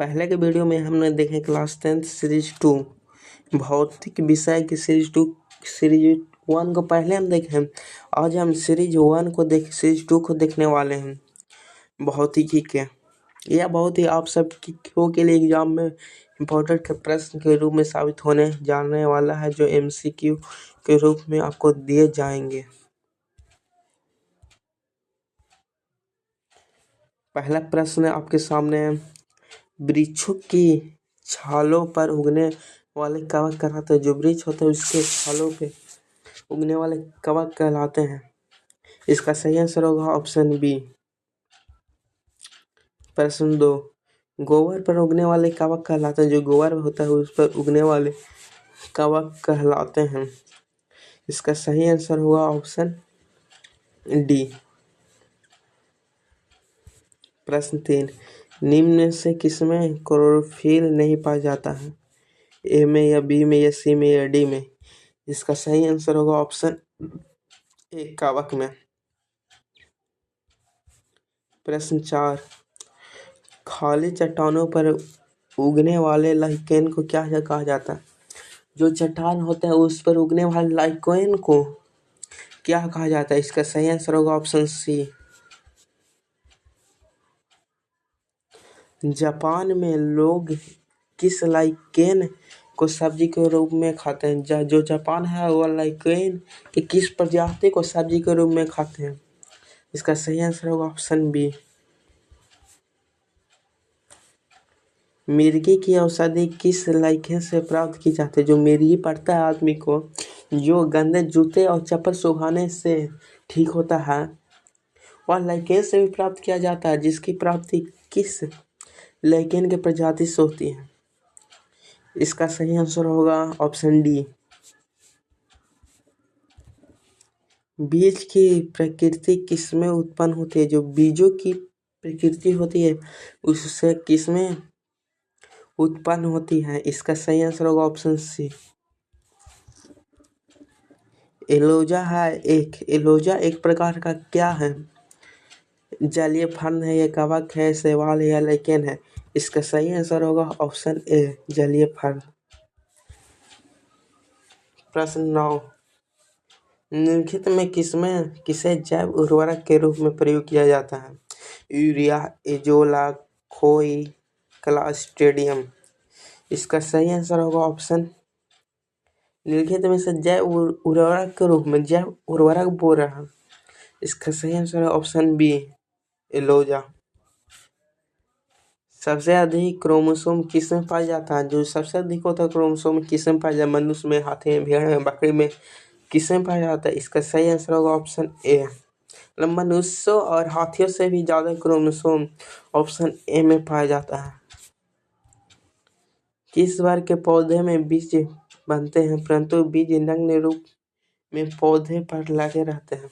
पहले के वीडियो में हमने देखे क्लास 10 सीरीज 2 भौतिक विषय की सीरीज 1 को पहले हम देखे हैं। आज हम सीरीज 2 को देखने वाले हैं। भौतिकी के यह बहुत ही आप सब के लिए एग्जाम में इम्पोर्टेंट के प्रश्न के रूप में साबित होने जाने वाला है, जो MCQ के रूप में आपको दिए जाएंगे। पहला प्रश्न आपके सामने है, वृक्षों की छालों पर उगने वाले कवक कहलाते हैं। जो वृक्ष होते हैं उसके छालों पे उगने वाले कवक कहलाते हैं। इसका सही आंसर होगा ऑप्शन बी। प्रश्न 2, गोबर पर उगने वाले कवक कहलाते हैं। जो गोबर होता है उस पर उगने वाले कवक कहलाते हैं। इसका सही आंसर होगा ऑप्शन डी। प्रश्न 3, निम्न में से किसमें क्लोरोफिल नहीं पाया जाता है। ए में या बी में या सी में या डी में। इसका सही आंसर होगा ऑप्शन ए, कवक में। प्रश्न 4, खाली चट्टानों पर उगने वाले लाइकेन को क्या कहा जाता है। जो चट्टान होता है उस पर उगने वाले लाइकेन को क्या कहा जाता है। इसका सही आंसर होगा ऑप्शन सी। जापान में लोग किस लाइकेन को सब्जी के रूप में खाते हैं। जो जापान है वो लाइकेन के किस प्रजाति को सब्जी के रूप में खाते हैं। इसका सही आंसर होगा ऑप्शन बी। मिर्गी की औषधि किस लाइकेन से प्राप्त की जाती है। जो मिर्गी पड़ता है आदमी को, जो गंदे जूते और चप्पल सुखाने से ठीक होता है, वह लाइकेन से भी प्राप्त किया जाता है। जिसकी प्राप्ति किस लाइकेन के प्रजाति से होती है। इसका सही आंसर होगा ऑप्शन डी। बीज की प्रकृति किसमें उत्पन्न होती है। जो बीजों की प्रकृति होती है उससे किसमें उत्पन्न होती है। इसका सही आंसर होगा ऑप्शन सी। एलोजा एक प्रकार का क्या है। जलीय फर्न है, या कवक है, शैवाल है या लाइकेन है। इसका सही आंसर होगा ऑप्शन ए, जलीय फर्न। प्रश्न 9, निम्नलिखित में किसे जैव उर्वरक के रूप में प्रयोग किया जाता है। यूरिया, एजोला, खोई, क्लॉस्ट्रिडियम। इसका सही आंसर होगा ऑप्शन, निम्नलिखित में से जैव उर्वरक के रूप में जैव उर्वरक बोल रहा है। इसका सही आंसर है ऑप्शन बी, एलोजा। सबसे अधिक क्रोमोसोम किसमें पाया जाता है। जो सबसे अधिक होता है क्रोमोसोम किसमें पाया जाता है। मनुष्य में, हाथी में, भेड़ में, बकरी में किसमें पाया जाता है। इसका सही आंसर होगा ऑप्शन ए। मनुष्यों और हाथियों से भी ज्यादा क्रोमोसोम ऑप्शन ए में पाया जाता है। किस वर्ग के पौधे में बीज बनते हैं परंतु बीज नग्न रूप में पौधे पर लगे रहते हैं।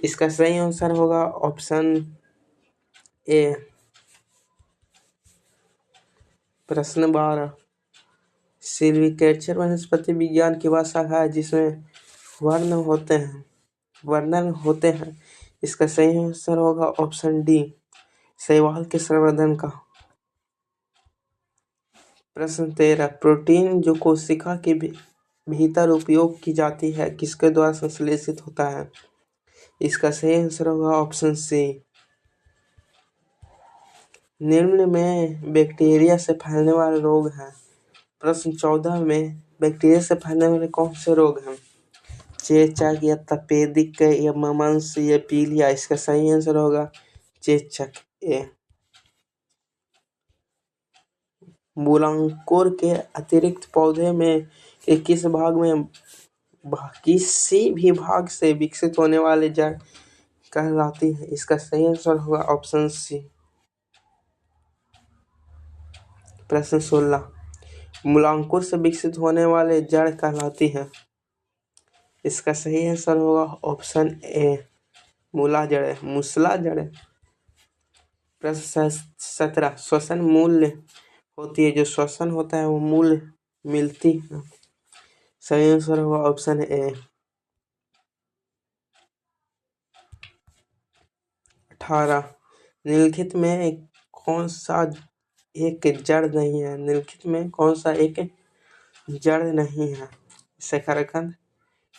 इसका सही आंसर होगा ऑप्शन ए। प्रश्न 12, सिल्वीकल्चर वनस्पति विज्ञान की वह शाखा है जिसमें वर्णन होते हैं। इसका सही आंसर होगा ऑप्शन डी, शैवाल के संवर्धन का। प्रश्न 13, प्रोटीन जो कोशिका के भीतर उपयोग की जाती है किसके द्वारा संश्लेषित होता है। इसका सही आंसर होगा ऑप्शन सी। निम्न में बैक्टीरिया से फैलने वाले रोग हैं। प्रश्न 14 में बैक्टीरिया से फैलने वाले कौन से रोग हैं। चेचक या तपेदिक या ममस या पीलिया। इसका सही आंसर होगा चेचक ए। मूलांकुर के अतिरिक्त पौधे में किसी भी भाग से विकसित होने वाले जड़ कहलाती है। इसका सही आंसर होगा ऑप्शन सी। प्रश्न 16, मूलांकुर से विकसित होने वाले जड़ कहलाती है। इसका सही आंसर होगा ऑप्शन ए, मूला जड़। प्रश्न 17, श्वसन मूल्य होती है। जो श्वसन होता है वो मूल्य मिलती है। सही आंसर होगा ऑप्शन ए। 18, निम्नलिखित में कौन सा एक जड़ नहीं है? निम्नलिखित में कौन सा एक जड़ नहीं है? शकरकंद,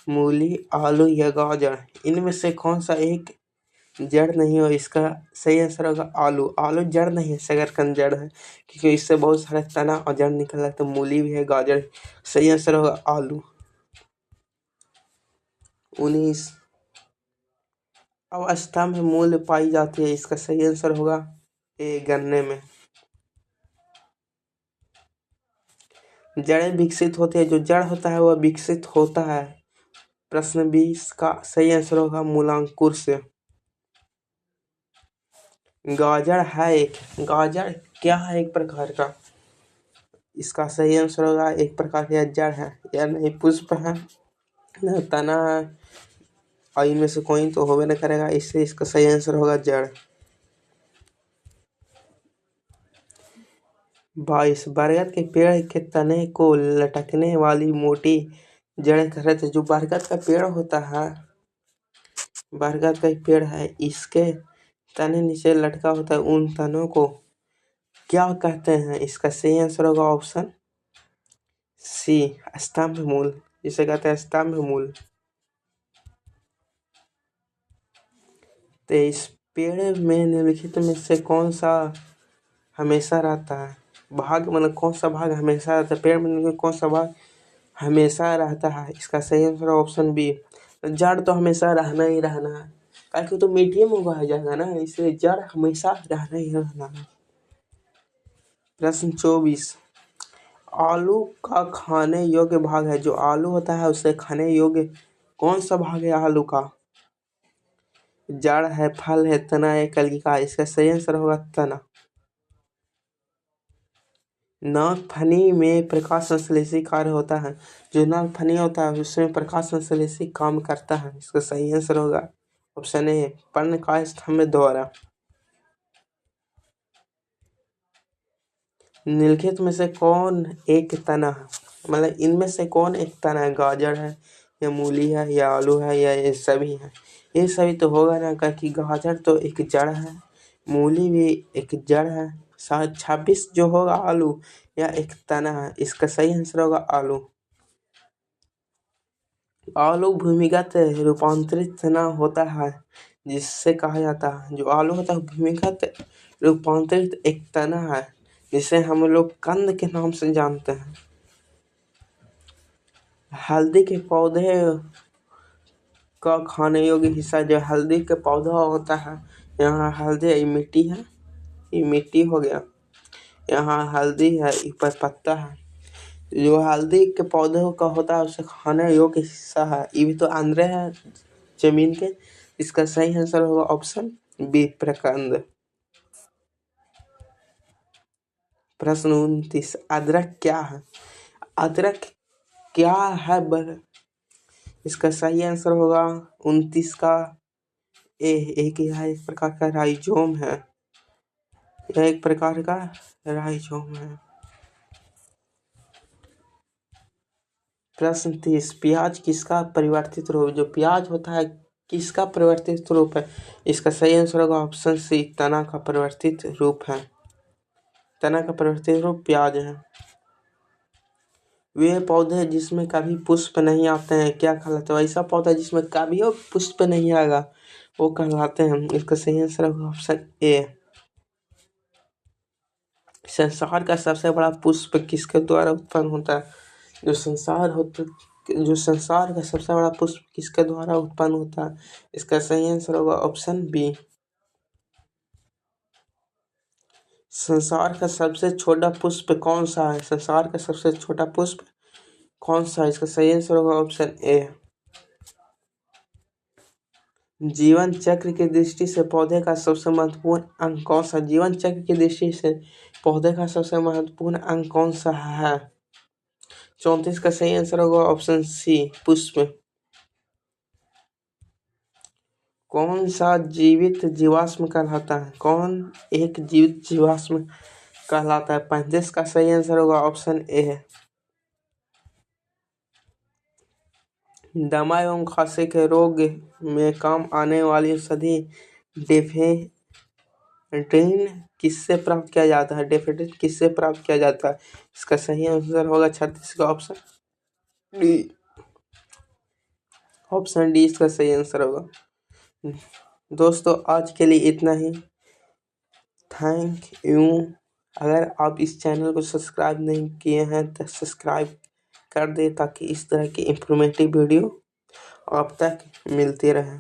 मूली, आलू या गाजर, इनमें से कौन सा एक जड़ नहीं हो? इसका सही आंसर होगा आलू। आलू जड़ नहीं है, शकरकंद जड़ है, क्योंकि इससे बहुत सारे तना और जड़ निकल तो मूली भी है, गाजर। सही आंसर होगा आलू। 19 अवस्था में मूल पाई जाती है, इसका सही आंसर होगा ए गन्ने में। जड़ें विकसित होती है, जो जड़ होता है वह विकसित होता है। प्रश्न 20 का सही आंसर होगा मूलांकुर से। गाजर है एक, गाजर क्या है? एक प्रकार का। इसका सही आंसर होगा एक प्रकार का जड़ है, या नहीं पुष्प है, न तना है, और इनमें से कोई तो होवे न करेगा, इससे इसका सही आंसर होगा जड़। 22 बरगद के पेड़ के तने को लटकने वाली मोटी जड़ें कहते हैं। जो बरगद का पेड़ होता है, बरगद का एक पेड़ है, इसके तने नीचे लटका होता है, उन तनों को क्या कहते हैं? इसका सही आंसर होगा ऑप्शन सी, स्तंभ मूल, जिसे कहते हैं स्तंभ मूल। 23 पेड़ में निम्नलिखित में से कौन सा हमेशा रहता है? भाग मतलब कौन सा भाग हमेशा रहता है? पेड़ में निम्नलिखित कौन सा भाग हमेशा रहता है? इसका सही आंसर ऑप्शन बी, जड़ तो हमेशा रहना ही रहना है, क्योंकि तो मिट्टी में उगाया जाएगा ना, इसलिए जड़ हमेशा रहना ही रहना है। प्रश्न 24 आलू का खाने योग्य भाग है, जो आलू होता है उसे खाने योग्य कौन सा भाग है आलू का? जड़ है, फल है, तना है, कलिका? इसका सही आंसर होगा तना। नागफनी में प्रकाश संश्लेषी कार्य होता है, जो नागफनी होता है उसमें प्रकाश संश्लेषी काम करता है। इसका सही आंसर होगा ऑप्शन ए, पर्णकाय स्तंभ द्वारा। निम्नलिखित में से कौन एक तना है? मतलब इनमें से कौन एक तना है? गाजर है, या मूली है, या आलू है, या ये सभी है? ये सभी तो होगा ना, क्योंकि गाजर तो एक जड़ है, मूली भी एक जड़ है, 26 जो होगा आलू या एक तना है। इसका सही आंसर होगा आलू। आलू भूमिगत रूपांतरित तना होता है, जिससे कहा जाता है, जो आलू होता है भूमिगत रूपांतरित एक तना है, जिसे हम लोग कंद के नाम से जानते हैं। हल्दी के पौधे का खाने योग्य हिस्सा, जो हल्दी का पौधा होता है, यहाँ हल्दी, ये मिट्टी है, ये मिट्टी हो गया, यहाँ हल्दी है, ऊपर पत्ता है, जो हल्दी के पौधे का होता है उसे खाने योग्य हिस्सा है, ये भी तो आंद्रे है जमीन के। इसका सही आंसर होगा ऑप्शन बी, प्रकंद। प्रश्न 29 अदरक क्या है? अदरक क्या है इसका सही आंसर होगा 29 का ए, एक यह एक प्रकार का राइजोम है, यह एक प्रकार का राइजोम है। प्रश्न 30 प्याज किसका परिवर्तित रूप? जो प्याज होता है किसका परिवर्तित रूप है? इसका सही आंसर होगा ऑप्शन सी, तना का परिवर्तित रूप है। तना का परिवर्तित रूप प्याज है। वे पौधे जिसमें कभी पुष्प नहीं आते हैं क्या कहलाते हैं? ऐसा पौधा जिसमें कभी पुष्प नहीं आएगा वो कहलाते हैं। इसका सही आंसर होगा ऑप्शन ए। संसार का सबसे बड़ा पुष्प किसके द्वारा उत्पन्न होता है? जो संसार का सबसे बड़ा पुष्प किसके द्वारा उत्पन्न होता है? इसका सही आंसर होगा ऑप्शन बी। संसार का सबसे छोटा पुष्प कौन सा है? संसार का सबसे छोटा पुष्प कौन सा है? इसका सही आंसर होगा ऑप्शन ए। जीवन चक्र की दृष्टि से पौधे का सबसे महत्वपूर्ण अंग कौन सा? जीवन चक्र की दृष्टि से पौधे का सबसे महत्वपूर्ण अंग कौन सा है? 34 का सही आंसर होगा ऑप्शन सी, पुष्प। कौन सा जीवित जीवाश्म कहलाता है? कौन एक जीवित जीवाश्म कहलाता है? 35 का सही आंसर होगा ऑप्शन ए। दमा एवं खांसी के रोग में काम आने वाली औषधि ड्रेन किससे प्राप्त किया जाता है? डेफिनेट किससे प्राप्त किया जाता है? इसका सही आंसर होगा 36 का ऑप्शन डी। ऑप्शन डी इसका सही आंसर होगा। दोस्तों आज के लिए इतना ही। Thank you. अगर आप इस चैनल को सब्सक्राइब नहीं किए हैं तो सब्सक्राइब कर दे ताकि इस तरह की इंफॉर्मेटिव वीडियो आप तक मिलती रहे।